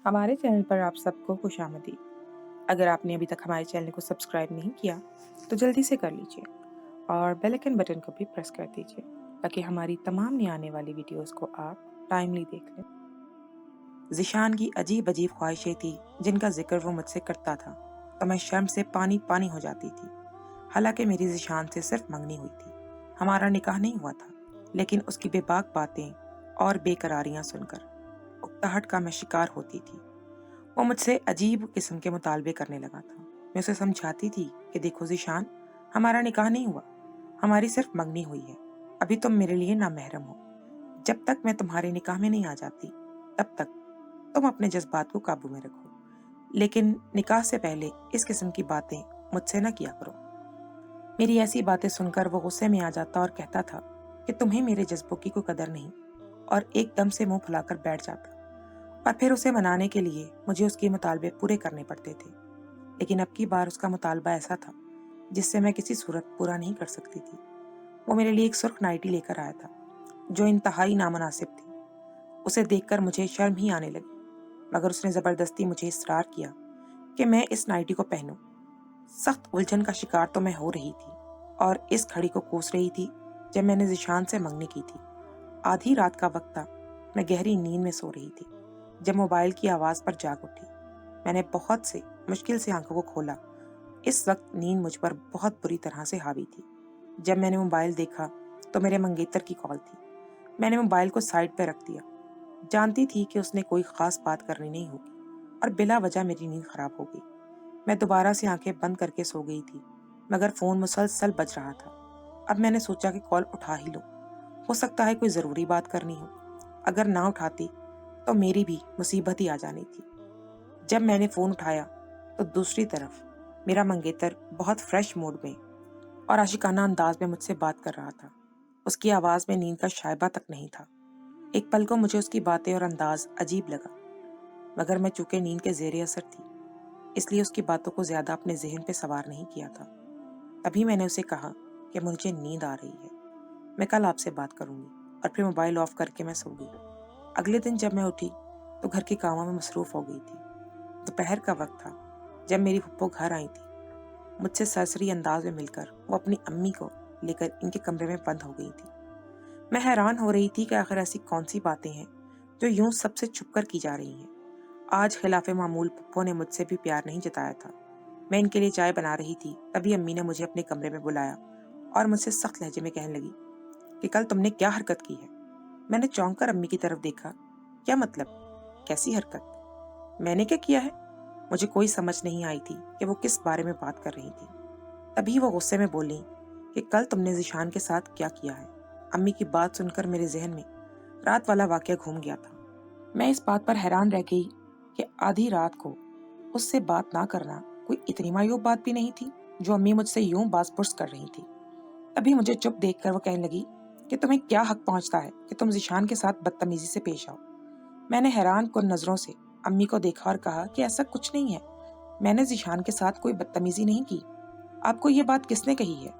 ہمارے چینل پر آپ سب کو خوش آمدید۔ اگر آپ نے ابھی تک ہمارے چینل کو سبسکرائب نہیں کیا تو جلدی سے کر لیجئے اور بیل آئکن بٹن کو بھی پریس کر دیجئے تاکہ ہماری تمام نئی آنے والی ویڈیوز کو آپ ٹائملی دیکھ لیں۔ ذیشان کی عجیب عجیب خواہشیں تھی جن کا ذکر وہ مجھ سے کرتا تھا تو میں شرم سے پانی پانی ہو جاتی تھی۔ حالانکہ میری ذیشان سے صرف منگنی ہوئی تھی، ہمارا نکاح نہیں ہوا تھا، لیکن اس کی بے باک باتیں اور بے قراریاں سن کر اکتاہٹ کا میں شکار ہوتی تھی۔ وہ مجھ سے عجیب قسم کے مطالبے کرنے لگا تھا۔ میں اسے سمجھاتی تھی کہ دیکھو ذیشان، ہمارا نکاح نہیں ہوا، ہماری صرف منگنی ہوئی ہے، ابھی تم میرے لیے نامحرم ہو۔ جب تک میں تمہارے نکاح میں نہیں آ جاتی تب تک تم اپنے جذبات کو قابو میں رکھو، لیکن نکاح سے پہلے اس قسم کی باتیں مجھ سے نہ کیا کرو۔ میری ایسی باتیں سن کر وہ غصے میں آ جاتا اور کہتا تھا کہ تمہیں میرے جذبوں کی کوئی قدر نہیں، اور ایک دم سے منہ پھلا کر بیٹھ جاتا، اور پھر اسے منانے کے لیے مجھے اس کے مطالبے پورے کرنے پڑتے تھے۔ لیکن اب کی بار اس کا مطالبہ ایسا تھا جس سے میں کسی صورت پورا نہیں کر سکتی تھی۔ وہ میرے لیے ایک سرخ نائٹی لے کر آیا تھا جو انتہائی نامناسب تھی۔ اسے دیکھ کر مجھے شرم ہی آنے لگی، مگر اس نے زبردستی مجھے اصرار کیا کہ میں اس نائٹی کو پہنوں۔ سخت الجھن کا شکار تو میں ہو رہی تھی اور اس گھڑی کو کوس رہی تھی جب میں نے ذیشان سے منگنی کی تھی۔ آدھی رات کا وقت تھا، میں گہری نیند میں سو رہی تھی جب موبائل کی آواز پر جاگ اٹھی۔ میں نے بہت سے مشکل سے آنکھوں کو کھولا۔ اس وقت نیند مجھ پر بہت بری طرح سے حاوی تھی۔ جب میں نے موبائل دیکھا تو میرے منگیتر کی کال تھی۔ میں نے موبائل کو سائیڈ پہ رکھ دیا، جانتی تھی کہ اس نے کوئی خاص بات کرنی نہیں ہوگی، اور بلا وجہ میری نیند خراب ہو گئی۔ میں دوبارہ سے آنکھیں بند کر کے سو گئی تھی، مگر فون مسلسل بج رہا تھا۔ اب میں نے سوچا کہ کال اٹھا ہی لوں، ہو سکتا ہے کوئی ضروری بات کرنی ہو۔ اگر نہ اٹھاتی تو میری بھی مصیبت ہی آ جانی تھی۔ جب میں نے فون اٹھایا تو دوسری طرف میرا منگیتر بہت فریش موڈ میں اور عاشقانہ انداز میں مجھ سے بات کر رہا تھا۔ اس کی آواز میں نیند کا شائبہ تک نہیں تھا۔ ایک پل کو مجھے اس کی باتیں اور انداز عجیب لگا، مگر میں چونکہ نیند کے زیر اثر تھی اس لیے اس کی باتوں کو زیادہ اپنے ذہن پہ سوار نہیں کیا تھا۔ تبھی میں نے اسے کہا کہ مجھے نیند آ رہی ہے، میں کل آپ سے بات کروں گی، اور پھر موبائل آف کر کے میں سو گئی۔ اگلے دن جب میں اٹھی تو گھر کے کاموں میں مصروف ہو گئی تھی۔ دوپہر کا وقت تھا جب میری پھپھو گھر آئی تھی۔ مجھ سے سرسری انداز میں مل کر وہ اپنی امی کو لے کر ان کے کمرے میں بند ہو گئی تھی۔ میں حیران ہو رہی تھی کہ آخر ایسی کون سی باتیں ہیں جو یوں سب سے چھپ کر کی جا رہی ہیں۔ آج خلاف معمول پھپھو نے مجھ سے بھی پیار نہیں جتایا تھا۔ میں ان کے لیے چائے بنا رہی تھی، تبھی امی نے مجھے اپنے کمرے میں بلایا اور مجھ سے سخت لہجے میں کہنے لگی کہ کل تم نے کیا حرکت کی ہے۔ میں نے چونک کر امی کی طرف دیکھا۔ کیا مطلب؟ کیسی حرکت؟ میں نے کیا کیا ہے؟ مجھے کوئی سمجھ نہیں آئی تھی کہ وہ کس بارے میں بات کر رہی تھی۔ تبھی وہ غصے میں بولی کہ کل تم نے ذیشان کے ساتھ کیا کیا ہے۔ امی کی بات سن کر میرے ذہن میں رات والا واقعہ گھوم گیا تھا۔ میں اس بات پر حیران رہ گئی کہ آدھی رات کو اس سے بات نہ کرنا کوئی اتنی معیوب بات بھی نہیں تھی جو امی مجھ سے یوں باز پرس کر رہی تھی۔ تبھی مجھے چپ دیکھ کر وہ کہنے لگی کہ تمہیں کیا حق پہنچتا ہے کہ تم ذیشان کے ساتھ بدتمیزی سے پیش آؤ۔ میں نے حیران کن نظروں سے امی کو دیکھا اور کہا کہ ایسا کچھ نہیں ہے، میں نے ذیشان کے ساتھ کوئی بدتمیزی نہیں کی۔ آپ کو یہ بات کس نے کہی ہے؟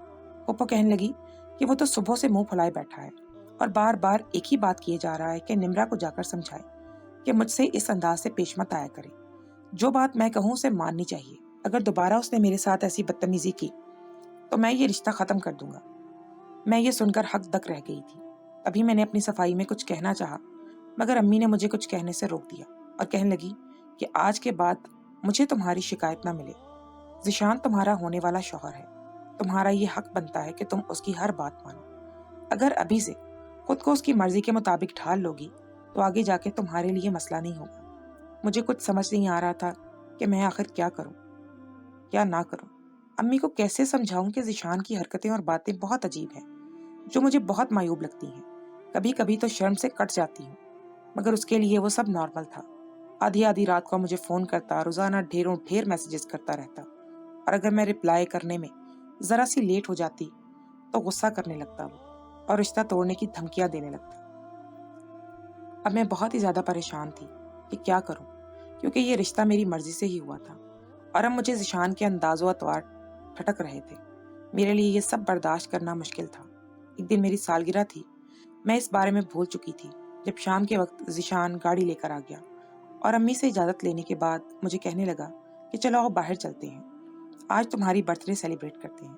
پھپھو کہنے لگی کہ وہ تو صبح سے منہ پھلائے بیٹھا ہے اور بار بار ایک ہی بات کیے جا رہا ہے کہ نمرا کو جا کر سمجھائے کہ مجھ سے اس انداز سے پیش مت آیا کرے۔ جو بات میں کہوں اسے ماننی چاہیے۔ اگر دوبارہ اس نے میرے ساتھ ایسی بدتمیزی کی تو میں یہ رشتہ ختم کر دوں گا۔ میں یہ سن کر حق دک رہ گئی تھی۔ ابھی میں نے اپنی صفائی میں کچھ کہنا چاہا، مگر امی نے مجھے کچھ کہنے سے روک دیا اور کہنے لگی کہ آج کے بعد مجھے تمہاری شکایت نہ ملے۔ ذیشان تمہارا ہونے والا شوہر ہے، تمہارا یہ حق بنتا ہے کہ تم اس کی ہر بات مانو۔ اگر ابھی سے خود کو اس کی مرضی کے مطابق ڈھال لوگی تو آگے جا کے تمہارے لیے مسئلہ نہیں ہوگا۔ مجھے کچھ سمجھ نہیں آ رہا تھا کہ میں آخر کیا کروں، کیا نہ کروں۔ امی کو کیسے سمجھاؤں کہ ذیشان کی حرکتیں اور باتیں بہت عجیب ہیں جو مجھے بہت معیوب لگتی ہیں۔ کبھی کبھی تو شرم سے کٹ جاتی ہوں، مگر اس کے لیے وہ سب نارمل تھا۔ آدھی آدھی رات کو مجھے فون کرتا، روزانہ ڈھیروں ڈھیر میسیجز کرتا رہتا، اور اگر میں رپلائی کرنے میں ذرا سی لیٹ ہو جاتی تو غصہ کرنے لگتا وہ اور رشتہ توڑنے کی دھمکیاں دینے لگتا۔ اب میں بہت ہی زیادہ پریشان تھی کہ کیا کروں، کیونکہ یہ رشتہ میری مرضی سے ہی ہوا تھا اور اب مجھے ذیشان کے انداز و اطوار ٹھٹک رہے تھے۔ میرے لیے یہ سب برداشت کرنا مشکل تھا۔ ایک دن میری سالگرہ تھی، میں اس بارے میں بھول چکی تھی جب شام کے وقت ذیشان گاڑی لے کر آ گیا اور امی سے اجازت لینے کے بعد مجھے کہنے لگا کہ چلو آؤ باہر چلتے ہیں، آج تمہاری برتھ ڈے سیلیبریٹ کرتے ہیں۔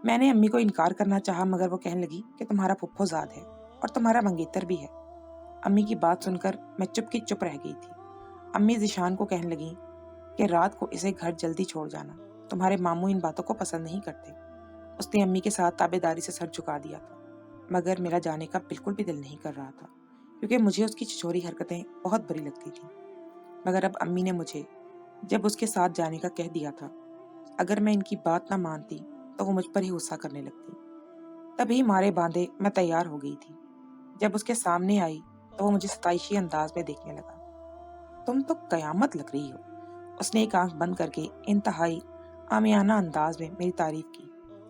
میں نے امی کو انکار کرنا چاہا مگر وہ کہنے لگی کہ تمہارا پھپھو زاد ہے اور تمہارا منگیتر بھی ہے۔ امی کی بات سن کر میں چپ کی چپ رہ گئی تھی۔ امی ذیشان کو کہنے لگی کہ رات کو اسے گھر جلدی چھوڑ جانا، تمہارے ماموں ان باتوں کو پسند نہیں کرتے۔ اس نے امی کے ساتھ تابعداری سے سر جھکا دیا تھا، مگر میرا جانے کا بالکل بھی دل نہیں کر رہا تھا کیونکہ مجھے اس کی چھچوری حرکتیں بہت بری لگتی تھیں۔ مگر اب امی نے مجھے جب اس کے ساتھ جانے کا کہہ دیا تھا، اگر میں ان کی بات نہ مانتی تو وہ مجھ پر ہی غصہ کرنے لگتی۔ تبھی مارے باندھے میں تیار ہو گئی تھی۔ جب اس کے سامنے آئی تو وہ مجھے ستائشی انداز میں دیکھنے لگا۔ تم تو قیامت لگ رہی ہو، اس نے ایک آنکھ بند کر کے انتہائی عامیانہ انداز میں میری تعریف کی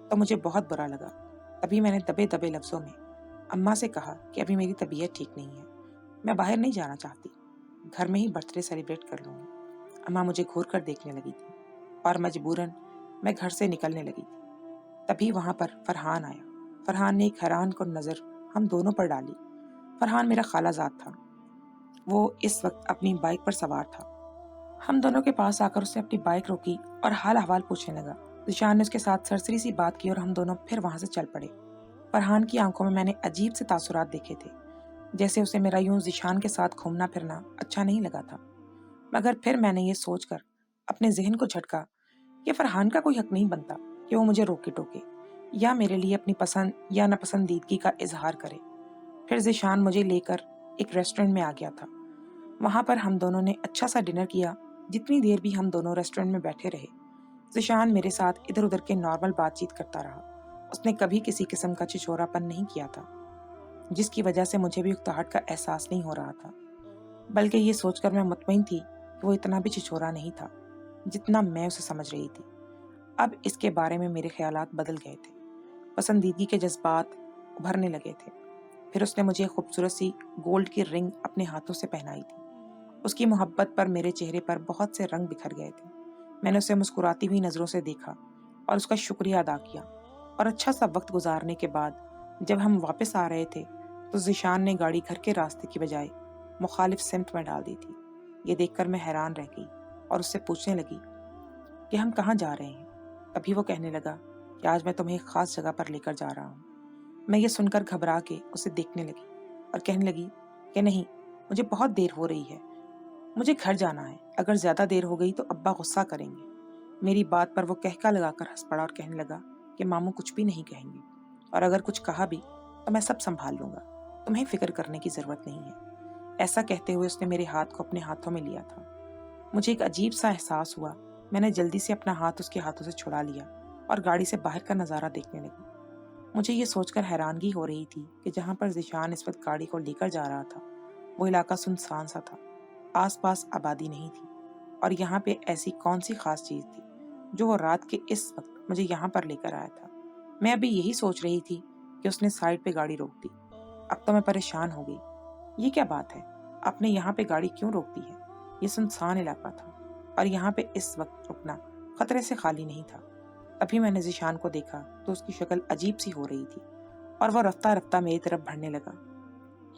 تو مجھے بہت برا لگا۔ تبھی میں نے دبے دبے لفظوں میں اماں سے کہا کہ ابھی میری طبیعت ٹھیک نہیں ہے، میں باہر نہیں جانا چاہتی، گھر میں ہی برتھ ڈے سیلیبریٹ کر لوں گی۔ اماں مجھے گھور کر دیکھنے لگی تھی اور مجبوراً میں گھر سے نکلنے لگی تھی۔ تبھی وہاں پر فرحان آیا۔ فرحان نے ایک حیران کن نظر ہم دونوں پر ڈالی۔ فرحان میرا خالہ زاد تھا۔ وہ اس وقت اپنی بائک پر سوار تھا۔ ہم دونوں کے پاس آ کر اس نے اپنی بائک روکی اور حال احوال پوچھنے لگا۔ ذیشان نے اس کے ساتھ سرسری سی بات کی اور ہم دونوں پھر وہاں سے چل پڑے۔ فرحان کی آنکھوں میں نے عجیب سے تاثرات دیکھے تھے، جیسے اسے میرا یوں ذیشان کے ساتھ گھومنا پھرنا اچھا نہیں لگا تھا۔ مگر پھر میں نے یہ سوچ کر اپنے ذہن کو جھٹکا کہ فرحان کا کوئی حق نہیں بنتا کہ وہ مجھے روکے ٹوکے یا میرے لیے اپنی پسند یا ناپسندیدگی کا اظہار کرے۔ پھر ذیشان مجھے لے کر ایک ریسٹورنٹ میں آ گیا تھا۔ وہاں پر ہم دونوں نے اچھا سا ڈنر کیا۔ جتنی دیر بھی ہم دونوں ریسٹورنٹ میں بیٹھے رہے، ذیشان میرے ساتھ ادھر ادھر کے نارمل بات چیت کرتا رہا۔ اس نے کبھی کسی قسم کا چھچورا پن نہیں کیا تھا، جس کی وجہ سے مجھے بھی اکتاہٹ کا احساس نہیں ہو رہا تھا، بلکہ یہ سوچ کر میں مطمئن تھی کہ وہ اتنا بھی چھچورا نہیں تھا جتنا میں اسے سمجھ رہی تھی۔ اب اس کے بارے میں میرے خیالات بدل گئے تھے، پسندیدگی کے جذبات ابھرنے لگے تھے۔ پھر اس نے مجھے خوبصورت سی گولڈ کی رنگ اپنے ہاتھوں سے پہنائی تھی۔ اس کی محبت پر میرے چہرے پر بہت سے رنگ بکھر گئے تھے۔ میں نے اسے مسکراتی ہوئی نظروں سے دیکھا اور اس کا شکریہ ادا کیا، اور اچھا سا وقت گزارنے کے بعد جب ہم واپس آ رہے تھے تو ذیشان نے گاڑی گھر کے راستے کی بجائے مخالف سمت میں ڈال دی تھی۔ یہ دیکھ کر میں حیران رہ گئی اور اس سے پوچھنے لگی کہ ہم کہاں جا رہے ہیں۔ تبھی وہ کہنے لگا کہ آج میں تمہیں ایک خاص جگہ پر لے کر جا رہا ہوں۔ میں یہ سن کر گھبرا کے اسے دیکھنے لگی اور کہنے لگی کہ نہیں، مجھے بہت دیر ہو رہی ہے، مجھے گھر جانا ہے، اگر زیادہ دیر ہو گئی تو ابا غصہ کریں گے۔ میری بات پر وہ کہکا لگا کر ہنس پڑا اور کہنے لگا کہ ماموں کچھ بھی نہیں کہیں گے، اور اگر کچھ کہا بھی تو میں سب سنبھال لوں گا، تمہیں فکر کرنے کی ضرورت نہیں ہے۔ ایسا کہتے ہوئے اس نے میرے ہاتھ کو اپنے ہاتھوں میں لیا تھا۔ مجھے ایک عجیب سا احساس ہوا۔ میں نے جلدی سے اپنا ہاتھ اس کے ہاتھوں سے چھڑا لیا اور گاڑی سے باہر کا نظارہ دیکھنے لگی۔ مجھے یہ سوچ کر حیرانگی ہو رہی تھی کہ جہاں پر ذیشان اس وقت گاڑی کو لے کر جا رہا تھا وہ علاقہ سنسان سا تھا، آس پاس آبادی نہیں تھی، اور یہاں پہ ایسی کون سی خاص چیز تھی جو وہ رات کے اس وقت مجھے یہاں پر لے کر آیا تھا۔ میں ابھی یہی سوچ رہی تھی کہ اس نے سائڈ پہ گاڑی روک دی۔ اب تو میں پریشان ہو گئی۔ یہ کیا بات ہے، آپ نے یہاں پہ گاڑی کیوں روک دی ہے؟ یہ سنسان علاقہ تھا اور یہاں پہ اس وقت رکنا خطرے سے خالی نہیں تھا۔ ابھی میں نے ذیشان کو دیکھا تو اس کی شکل عجیب سی ہو رہی تھی اور وہ رفتہ رفتہ میری طرف بڑھنے لگا۔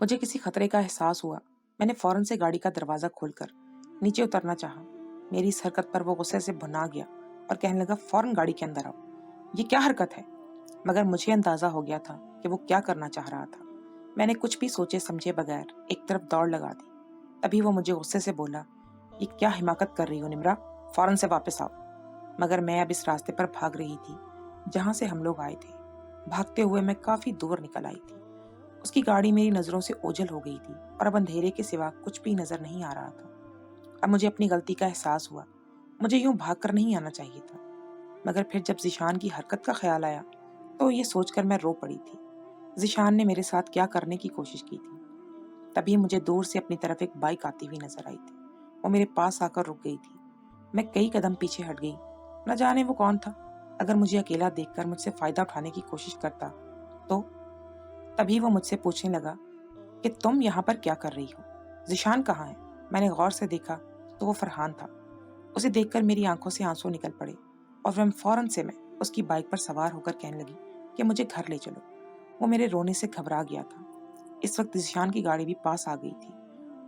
مجھے کسی خطرے کا احساس ہوا۔ میں نے فوراً سے گاڑی کا دروازہ کھول کر نیچے اترنا چاہا۔ میری اس حرکت پر وہ غصے سے بھنا گیا اور کہنے لگا فوراً گاڑی کے اندر آؤ، یہ کیا حرکت ہے؟ مگر مجھے اندازہ ہو گیا تھا کہ وہ کیا کرنا چاہ رہا تھا۔ میں نے کچھ بھی سوچے سمجھے بغیر ایک طرف دوڑ لگا دی۔ تبھی وہ مجھے غصے سے بولا، یہ کیا حماقت کر رہی ہو نمرا، فوراً سے واپس آؤ۔ مگر میں اب اس راستے پر بھاگ رہی تھی جہاں سے ہم لوگ آئے تھے۔ بھاگتے ہوئے میں کافی دور نکل آئی تھی۔ اس کی گاڑی میری نظروں سے اوجھل ہو گئی تھی اور اب اندھیرے کے سوا کچھ بھی نظر نہیں آ رہا تھا۔ اب مجھے اپنی غلطی کا احساس ہوا، مجھے یوں بھاگ کر نہیں آنا چاہیے تھا۔ مگر پھر جب ذیشان کی حرکت کا خیال آیا تو یہ سوچ کر میں رو پڑی تھی، ذیشان نے میرے ساتھ کیا کرنے کی کوشش کی تھی۔ تبھی مجھے دور سے اپنی طرف ایک بائک آتی ہوئی نظر آئی تھی۔ وہ میرے پاس آ کر رک گئی تھی۔ میں کئی قدم پیچھے ہٹ گئی۔ نہ جانے وہ کون تھا، اگر مجھے اکیلا دیکھ کر مجھ سے فائدہ اٹھانے کی کوشش کرتا تو۔ تبھی وہ مجھ سے پوچھنے لگا کہ تم یہاں پر کیا کر رہی ہو، ذیشان کہاں ہے؟ میں نے غور سے دیکھا تو وہ فرحان تھا۔ اسے دیکھ کر میری آنکھوں سے آنسو نکل پڑے اور فوراً سے میں اس کی بائک پر سوار ہو کر کہنے لگی کہ مجھے گھر لے چلو۔ وہ میرے رونے سے گھبرا گیا تھا۔ اس وقت ذیشان کی گاڑی بھی پاس آ گئی تھی۔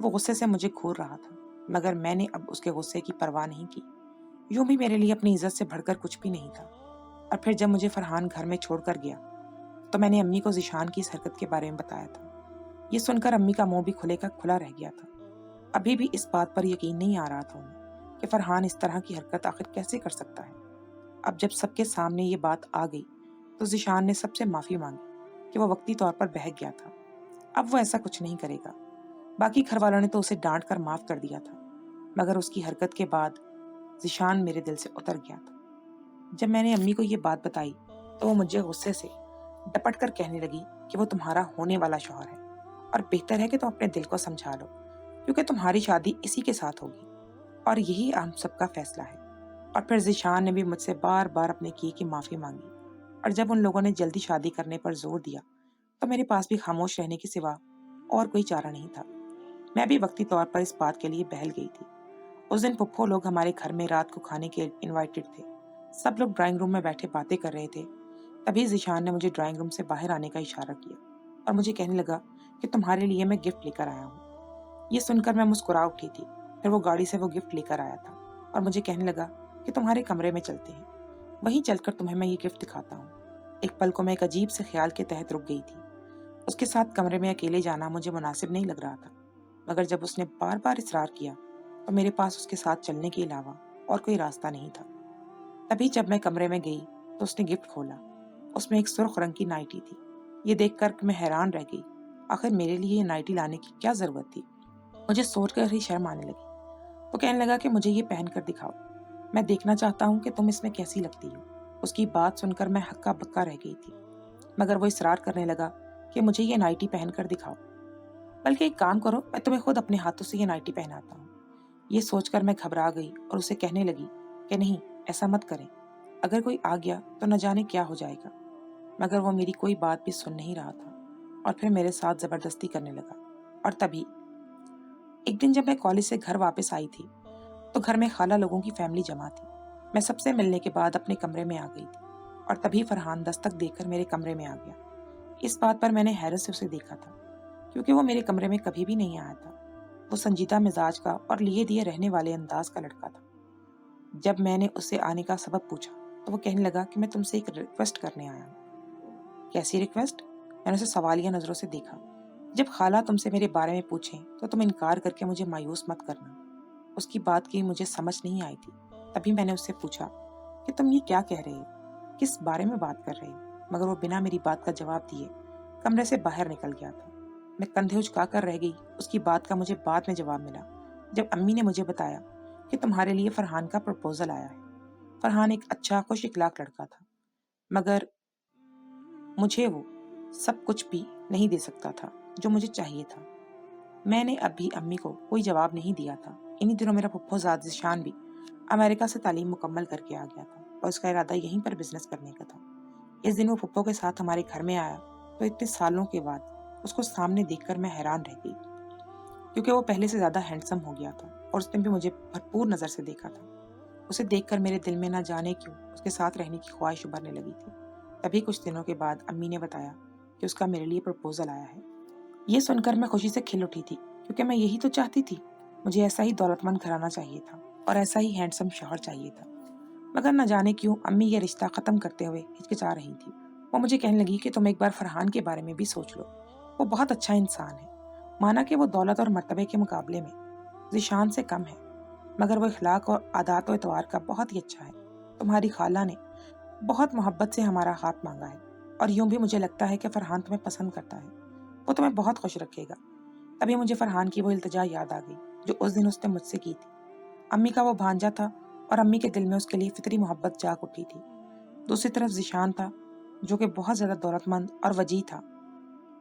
وہ غصے سے مجھے گھور رہا تھا۔ مگر میں نے اب اس کے غصے کی پرواہ نہیں کی۔ یوں بھی میرے لیے اپنی عزت سے بڑھ کر کچھ بھی نہیں تھا۔ اور پھر جب مجھے فرحان گھر میں چھوڑ کر گیا تو میں نے امی کو ذیشان کی اس حرکت کے بارے میں بتایا تھا۔ یہ سن کر امی کا منہ بھی کھلے کا کھلا رہ گیا تھا۔ ابھی بھی اس بات پر یقین نہیں آ رہا تھا انہیں کہ فرحان اس طرح کی حرکت آخر کیسے کر سکتا ہے۔ اب جب سب کے سامنے یہ بات آ گئی تو ذیشان نے سب سے معافی مانگی کہ وہ وقتی طور پر بہک گیا تھا۔ اب وہ ایسا کچھ نہیں کرے گا۔ باقی گھر والوں نے تو اسے ڈانٹ کر معاف کر دیا تھا، مگر اس کی حرکت کے بعد ذیشان میرے دل سے اتر گیا تھا۔ جب میں نے امی کو یہ بات بتائی تو وہ مجھے غصے سے ڈپٹ کر کہنے لگی کہ وہ تمہارا ہونے والا شوہر ہے اور بہتر ہے کہ تم اپنے دل کو سمجھا لو، کیونکہ تمہاری شادی اسی کے ساتھ ہوگی اور یہی ہم سب کا فیصلہ ہے۔ اور پھر ذیشان نے بھی مجھ سے بار بار اپنے کیے کی معافی مانگی، اور جب ان لوگوں نے جلدی شادی کرنے پر زور دیا تو میرے پاس بھی خاموش رہنے کے سوا اور کوئی چارہ نہیں تھا۔ میں بھی وقتی طور پر اس بات کے لیے بہل گئی تھی۔ اس دن پھپھو لوگ ہمارے گھر میں رات کو کھانے کے انوائٹڈ تھے۔ سب لوگ ڈرائنگ روم میں بیٹھے باتیں کر رہے تھے۔ تبھی ذیشان نے مجھے ڈرائنگ روم سے باہر آنے کا اشارہ کیا اور مجھے کہنے لگا کہ تمہارے لیے میں گفٹ لے کر آیا ہوں۔ یہ سن کر میں مسکرا اٹھی تھی۔ پھر وہ گاڑی سے وہ گفٹ لے کر آیا تھا اور مجھے کہنے لگا کہ تمہارے کمرے میں چلتے ہیں، وہیں چل کر تمہیں میں یہ گفٹ دکھاتا ہوں۔ ایک پل کو میں ایک عجیب سے خیال کے تحت رک گئی تھی۔ اس کے ساتھ کمرے میں اکیلے جانا مجھے مناسب نہیں لگ رہا تھا، مگر جب اس نے بار بار اصرار کیا تو میرے پاس اس کے ساتھ چلنے کے علاوہ اور کوئی راستہ نہیں تھا۔ تبھی جب میں کمرے میں گئی تو اس نے گفٹ کھولا۔ اس میں ایک سرخ رنگ کی نائٹی تھی۔ یہ دیکھ کر میں حیران رہ گئی، آخر میرے لیے یہ نائٹی لانے کی کیا ضرورت تھی؟ مجھے سوچ کر ہی شرم آنے لگی۔ وہ کہنے لگا کہ مجھے یہ پہن کر دکھاؤ، میں دیکھنا چاہتا ہوں کہ تم اس میں کیسی لگتی ہو۔ اس کی بات سن کر میں ہکا بکا رہ گئی تھی، مگر وہ اصرار کرنے لگا کہ مجھے یہ نائٹی پہن کر دکھاؤ، بلکہ ایک کام کرو، میں تمہیں خود اپنے ہاتھوں سے یہ نائٹی پہناتا ہوں۔ یہ سوچ کر میں گھبرا گئی اور اسے کہنے لگی کہ نہیں، ایسا مت کریں، اگر کوئی آ گیا تو نہ جانے کیا ہو جائے گا۔ مگر وہ میری کوئی بات بھی سن نہیں رہا تھا اور پھر میرے ساتھ زبردستی کرنے لگا۔ اور تبھی ایک دن جب میں کالج سے گھر واپس آئی تھی تو گھر میں خالہ لوگوں کی فیملی جمع تھی۔ میں سب سے ملنے کے بعد اپنے کمرے میں آ گئی تھی اور تبھی فرحان دستک دے کر میرے کمرے میں آ گیا۔ اس بات پر میں نے حیرت سے اسے دیکھا تھا، کیونکہ وہ میرے کمرے میں کبھی بھی نہیں آیا تھا۔ وہ سنجیدہ مزاج کا اور لیے دیے رہنے والے انداز کا لڑکا تھا۔ جب میں نے اس سے آنے کا سبب پوچھا تو وہ کہنے لگا کہ میں تم سے ایک ریکویسٹ کرنے آیا ہوں۔ کیسی ریکویسٹ؟ میں نے اسے سوالیہ نظروں سے دیکھا۔ جب خالہ تم سے میرے بارے میں پوچھیں تو تم انکار کر کے مجھے مایوس مت کرنا۔ اس کی بات کی مجھے سمجھ نہیں آئی تھی۔ تبھی میں نے اس سے پوچھا کہ تم یہ کیا کہہ رہے ہو، کس بارے میں بات کر رہے ہو؟ مگر وہ بنا میری بات کا جواب دیے کمرے سے باہر نکل گیا تھا۔ میں کندھے اچکا کر رہ گئی۔ اس کی بات کا مجھے بعد میں جواب ملا، جب امی نے مجھے بتایا کہ تمہارے لیے فرحان کا پرپوزل آیا ہے۔ فرحان ایک اچھا خوش اخلاق لڑکا تھا، مگر مجھے وہ سب کچھ بھی نہیں دے سکتا تھا جو مجھے چاہیے تھا۔ میں نے اب بھی امی کو کوئی جواب نہیں دیا تھا۔ انہی دنوں میرا پھپھو زاد ذیشان بھی امریکہ سے تعلیم مکمل کر کے آ گیا تھا اور اس کا ارادہ یہیں پر بزنس کرنے کا تھا۔ اس دن وہ پھپھو کے ساتھ ہمارے گھر میں آیا تو اتنے سالوں کے بعد اس کو سامنے دیکھ کر میں حیران رہ گئی، کیونکہ وہ پہلے سے زیادہ ہینڈسم ہو گیا تھا اور اس نے بھی مجھے بھرپور نظر سے دیکھا تھا۔ اسے دیکھ کر میرے دل میں نہ جانے کیوں اس کے ساتھ رہنے کی خواہش ابھرنے لگی تھی۔ تبھی کچھ دنوں کے بعد امی نے بتایا کہ اس کا میرے لیے پرپوزل آیا ہے۔ یہ سن کر میں خوشی سے کھل اٹھی تھی، کیونکہ میں یہی تو چاہتی تھی۔ مجھے ایسا ہی دولت مند گھرانہ چاہیے تھا اور ایسا ہی ہینڈسم شوہر چاہیے تھا، مگر نہ جانے کیوں امی یہ رشتہ ختم کرتے ہوئے ہچکچا رہی تھی۔ وہ مجھے کہنے لگی کہ تم ایک بار فرحان کے بارے میں بھی سوچ لو، وہ بہت اچھا انسان ہے۔ مانا کہ وہ دولت اور مرتبے کے مقابلے میں ذیشان سے کم ہے، مگر وہ اخلاق اور عادات و اطوار کا بہت ہی اچھا ہے۔ تمہاری خالہ نے بہت محبت سے ہمارا ہاتھ مانگا ہے اور یوں بھی مجھے لگتا ہے کہ فرحان تمہیں پسند کرتا ہے، وہ تمہیں بہت خوش رکھے گا۔ تبھی مجھے فرحان کی وہ التجا یاد آ گئی جو اس دن اس نے مجھ سے کی تھی۔ امی کا وہ بھانجا تھا اور امی کے دل میں اس کے لیے فطری محبت جاگ اٹھی تھی۔ دوسری طرف ذیشان تھا جو کہ بہت زیادہ دولت مند اور وجیح تھا،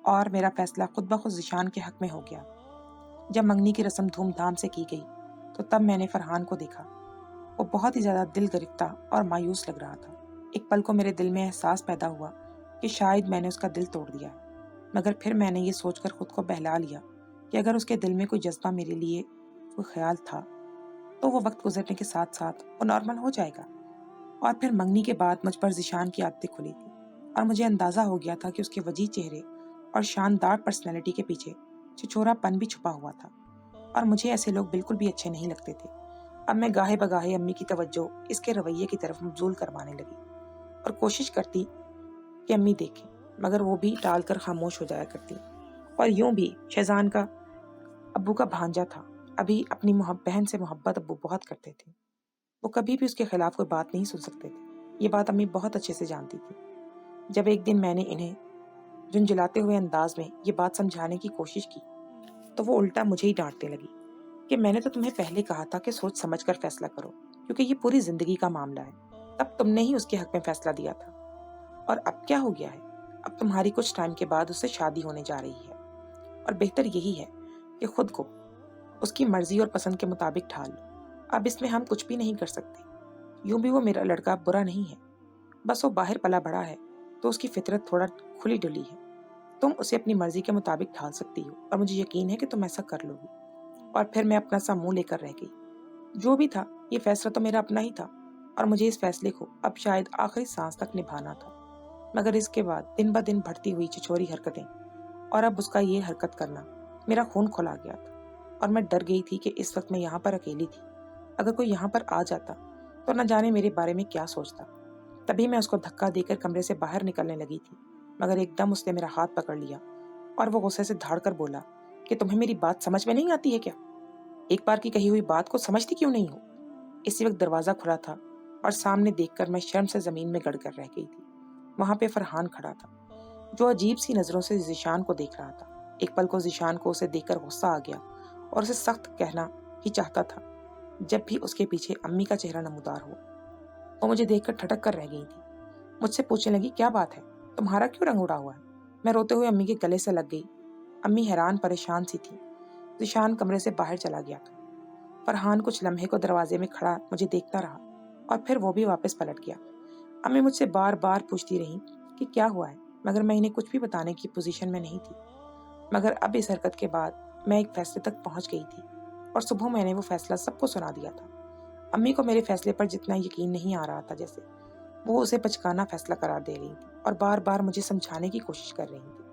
اور میرا فیصلہ خود بخود ذیشان کے حق میں ہو گیا۔ جب منگنی کی رسم دھوم دھام سے کی گئی تو تب میں نے فرحان کو دیکھا۔ وہ بہت ہی زیادہ دل گرفتہ اور مایوس لگ رہا تھا۔ ایک پل کو میرے دل میں احساس پیدا ہوا کہ شاید میں نے اس کا دل توڑ دیا ہے، مگر پھر میں نے یہ سوچ کر خود کو بہلا لیا کہ اگر اس کے دل میں کوئی جذبہ میرے لیے کوئی خیال تھا تو وہ وقت گزرنے کے ساتھ ساتھ وہ نارمل ہو جائے گا۔ اور پھر منگنی کے بعد مجھ پر ذیشان کی عادتیں کھلی تھی اور مجھے اندازہ ہو گیا تھا کہ اس کے وجیح چہرے اور شاندار پرسنالٹی کے پیچھے چھچورا پن بھی چھپا ہوا تھا۔ اور مجھے ایسے لوگ بالکل بھی اچھے نہیں لگتے تھے۔ اب میں گاہے بگاہے امی کی توجہ اس کے رویے کی طرف مبذول کروانے لگی اور کوشش کرتی کہ امی دیکھیں، مگر وہ بھی ٹال کر خاموش ہو جایا کرتی۔ اور یوں بھی شہزان کا ابو کا بھانجا تھا، ابھی اپنی بہن سے محبت ابو بہت کرتے تھے، وہ کبھی بھی اس کے خلاف کوئی بات نہیں سن سکتے تھے۔ یہ بات امی بہت اچھے سے جانتی تھی۔ جب ایک دن میں نے انہیں جھنجھلاتے ہوئے انداز میں یہ بات سمجھانے کی کوشش کی تو وہ الٹا مجھے ہی ڈانٹنے لگی کہ میں نے تو تمہیں پہلے کہا تھا کہ سوچ سمجھ کر فیصلہ کرو، کیونکہ یہ پوری زندگی کا معاملہ ہے، تب تم نے ہی اس کے حق میں فیصلہ دیا تھا، اور اب کیا ہو گیا ہے؟ اب تمہاری کچھ ٹائم کے بعد اس سے شادی ہونے جا رہی ہے، اور بہتر یہی ہے کہ خود کو اس کی مرضی اور پسند کے مطابق ڈھال لو۔ اب اس میں ہم کچھ بھی نہیں کر سکتے۔ یوں بھی وہ میرا لڑکا برا نہیں ہے، بس وہ باہر پلا بڑا ہے تو اس کی فطرت تھوڑا کھلی ڈلی ہے۔ تم اسے اپنی مرضی کے مطابق ڈھال سکتی ہو، اور مجھے یقین ہے کہ تم ایسا کر لو گی۔ اور پھر میں اپنا سا منہ لے کر رہ گئی۔ جو بھی تھا، یہ فیصلہ تو میرا اپنا ہی تھا، اور مجھے اس فیصلے کو اب شاید آخری سانس تک نبھانا تھا۔ مگر اس کے بعد دن بدن بڑھتی ہوئی چچوری حرکتیں اور اب اس کا یہ حرکت کرنا، میرا خون کھولا گیا تھا، اور میں ڈر گئی تھی کہ اس وقت میں یہاں پر اکیلی تھی۔ اگر کوئی یہاں پر آ جاتا تو نہ جانے میرے بارے میں کیا سوچتا۔ تبھی میں اس کو دھکا دے کر کمرے سے باہر نکلنے لگی تھی، مگر ایک دم اس نے میرا ہاتھ پکڑ لیا اور وہ غصے سے دھاڑ کر بولا کہ تمہیں میری بات سمجھ میں نہیں آتی ہے کیا؟ ایک بار کی کہی ہوئی بات کو سمجھتی کیوں نہیں ہو؟ اسی وقت دروازہ کھلا تھا اور سامنے دیکھ کر میں شرم سے زمین میں گڑ کر رہ گئی تھی۔ وہاں پہ فرحان کھڑا تھا، جو عجیب سی نظروں سے ذیشان کو دیکھ رہا تھا۔ ایک پل کو ذیشان کو اسے دیکھ کر غصہ آ گیا اور اسے سخت کہنا ہی چاہتا تھا جب بھی اس کے پیچھے امی کا چہرہ نمودار ہو۔ وہ مجھے دیکھ کر ٹھٹک کر رہ گئی تھی، مجھ سے پوچھنے لگی کیا بات ہے، تمہارا کیوں رنگ اڑا ہوا ہے؟ میں روتے ہوئے امی کے گلے سے لگ گئی۔ امی حیران پریشان سی تھی۔ ذیشان کمرے سے باہر چلا گیا تھا۔ فرحان کچھ لمحے کو دروازے میں کھڑا مجھے دیکھتا رہا اور پھر وہ بھی واپس پلٹ گیا۔ امی مجھ سے بار بار پوچھتی رہی کہ کیا ہوا ہے، مگر میں انہیں کچھ بھی بتانے کی پوزیشن میں نہیں تھی۔ مگر اب اس حرکت کے بعد میں ایک فیصلے تک پہنچ گئی تھی، اور صبح میں نے وہ فیصلہ سب کو سنا دیا تھا۔ امی کو میرے فیصلے پر جتنا یقین نہیں آ رہا تھا، جیسے وہ اسے بچکانا فیصلہ قرار دے رہی تھی اور بار بار مجھے سمجھانے کی کوشش کر رہی تھی،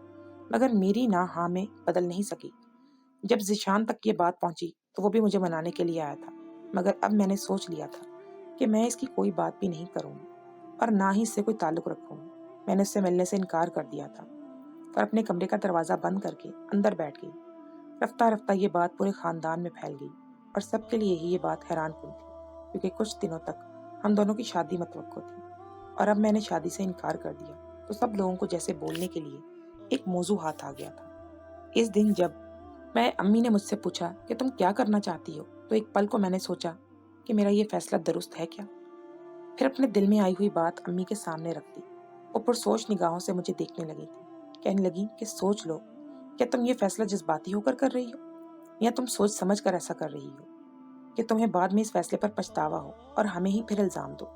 مگر میری نہ ہاں میں بدل نہیں سکی۔ جب ذیشان تک یہ بات پہنچی تو وہ بھی مجھے منانے کے لیے آیا تھا، مگر اب میں نے سوچ لیا تھا کہ میں اس کی کوئی بات بھی نہیں کروں گی اور نہ ہی اس سے کوئی تعلق رکھوں گی۔ میں نے اس سے ملنے سے انکار کر دیا تھا اور اپنے کمرے کا دروازہ بند کر کے اندر بیٹھ گئی۔ رفتہ رفتہ یہ بات پورے خاندان میں پھیل گئی اور سب کے لیے ہی یہ بات حیران کن تھی، کیونکہ کچھ دنوں تک ہم دونوں کی شادی متوقع تھی، اور اب میں نے شادی سے انکار کر دیا تو سب لوگوں کو جیسے بولنے کے لیے ایک موضوع ہاتھ آ گیا تھا۔ اس دن جب امی نے مجھ سے پوچھا کہ تم کیا کرنا چاہتی ہو، تو ایک پل کو میں نے سوچا کہ میرا یہ فیصلہ درست ہے کیا؟ پھر اپنے دل میں آئی ہوئی بات امی کے سامنے رکھ دی۔ وہ پرسوچ نگاہوں سے مجھے دیکھنے لگی تھی، کہنے لگی کہ سوچ لو، کیا تم یہ فیصلہ جذباتی ہو کر رہی ہو، یا تم سوچ سمجھ کر ایسا کر رہی ہو کہ تمہیں بعد میں اس فیصلے پر پچھتاوا ہو اور ہمیں ہی پھر الزام دو؟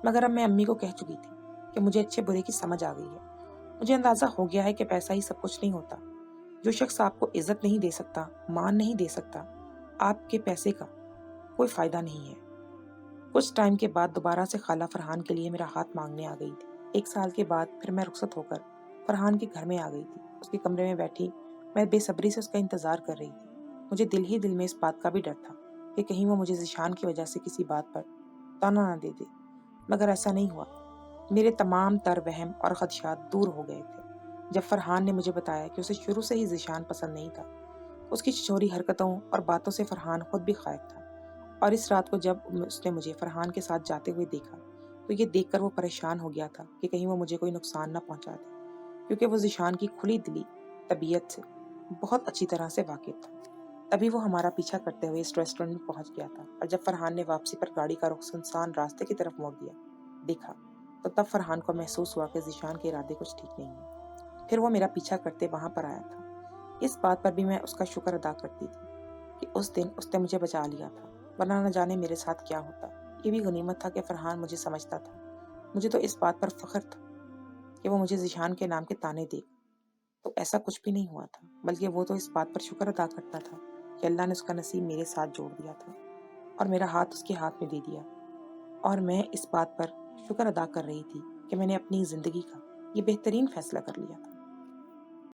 مگر اب میں امی کو کہہ چکی تھی کہ مجھے اچھے برے کی سمجھ آ گئی ہے۔ مجھے اندازہ ہو گیا ہے کہ پیسہ ہی سب کچھ نہیں ہوتا۔ جو شخص آپ کو عزت نہیں دے سکتا، مان نہیں دے سکتا، آپ کے پیسے کا کوئی فائدہ نہیں ہے۔ کچھ ٹائم کے بعد دوبارہ سے خالہ فرحان کے لیے میرا ہاتھ مانگنے آ گئی تھی۔ ایک سال کے بعد پھر میں رخصت ہو کر فرحان کے گھر میں آ گئی تھی۔ اس کے کمرے میں بیٹھی میں بے صبری سے اس کا انتظار کر رہی تھی۔ مجھے دل ہی دل میں اس بات کا بھی ڈر تھا کہ کہیں وہ مجھے ذیشان کی وجہ سے کسی بات پر تانا نہ دے دے، مگر ایسا نہیں ہوا۔ میرے تمام تر وہم اور خدشات دور ہو گئے تھے جب فرحان نے مجھے بتایا کہ اسے شروع سے ہی ذیشان پسند نہیں تھا۔ اس کی چھوری حرکتوں اور باتوں سے فرحان خود بھی خائف تھا، اور اس رات کو جب اس نے مجھے فرحان کے ساتھ جاتے ہوئے دیکھا تو یہ دیکھ کر وہ پریشان ہو گیا تھا کہ کہیں وہ مجھے کوئی نقصان نہ پہنچا دے، کیونکہ وہ ذیشان کی کھلی دلی طبیعت سے بہت اچھی طرح سے واقف تھا۔ تبھی وہ ہمارا پیچھا کرتے ہوئے اس ریسٹورنٹ میں پہنچ گیا تھا، اور جب فرحان نے واپسی پر گاڑی کا رخ سنسان راستے کی طرف موڑ دیکھا تو تب فرحان کو محسوس ہوا کہ ذیشان کے ارادے کچھ ٹھیک نہیں ہیں۔ پھر وہ میرا پیچھا کرتے وہاں پر آیا تھا۔ اس بات پر بھی میں اس کا شکر ادا کرتی تھی کہ اس دن اس نے مجھے بچا لیا تھا، ورنہ نہ جانے میرے ساتھ کیا ہوتا۔ یہ بھی غنیمت تھا کہ فرحان مجھے سمجھتا تھا۔ مجھے تو اس بات پر فخر تھا کہ وہ مجھے ذیشان کے نام کے تانے دے، تو ایسا کچھ بھی نہیں ہوا تھا، بلکہ وہ تو اس بات پر شکر ادا کرتا تھا کہ اللہ نے اس کا نصیب میرے ساتھ جوڑ دیا تھا اور میرا ہاتھ اس کے ہاتھ میں دے دیا، اور میں اس بات پر شکر ادا کر رہی تھی کہ میں نے اپنی زندگی کا یہ بہترین فیصلہ کر لیا تھا۔